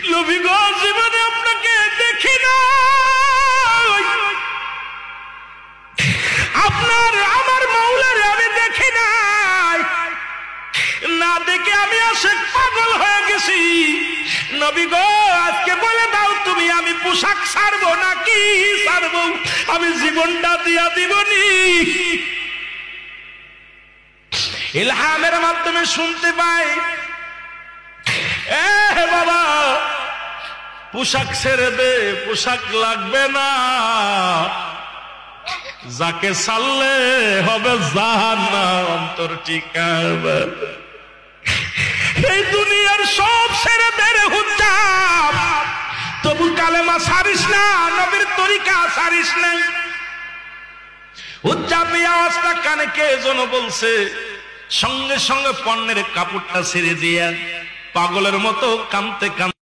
নবী গো জীবনে আপনাকে দেখি না, আপনার আমার মাওলারে আমি দেখি নাই, না দেখে আমি আশিক পাগল হয়ে গেছি। নবী গো আজকে বলে দাও তুমি আমি পোশাক ছাড়বো নাকি ছাড়বো, আমি জীবনটা দিয়া দিবনি। ইলহামের মাধ্যমে শুনতে পাই, এ বাবা পোশাক ছেড়ে দে, পোশাক লাগবে না, যাকে ছাড়লে হবে জাহান্নাম অন্তর ঠিকানা। এই দুনিয়ার সব ছেড়ে দে রে হুজ্জাব, তবু কালেমা ছাড়িস না, নবীর তরিকা ছাড়িস না। হুজ্জাব এই আওয়াজটা কানে কে যেন বলছে, সঙ্গে সঙ্গে পণ্যের কাপড়টা ছেড়ে দিয়া পাগলের মতো কাঁদতে কাঁদতে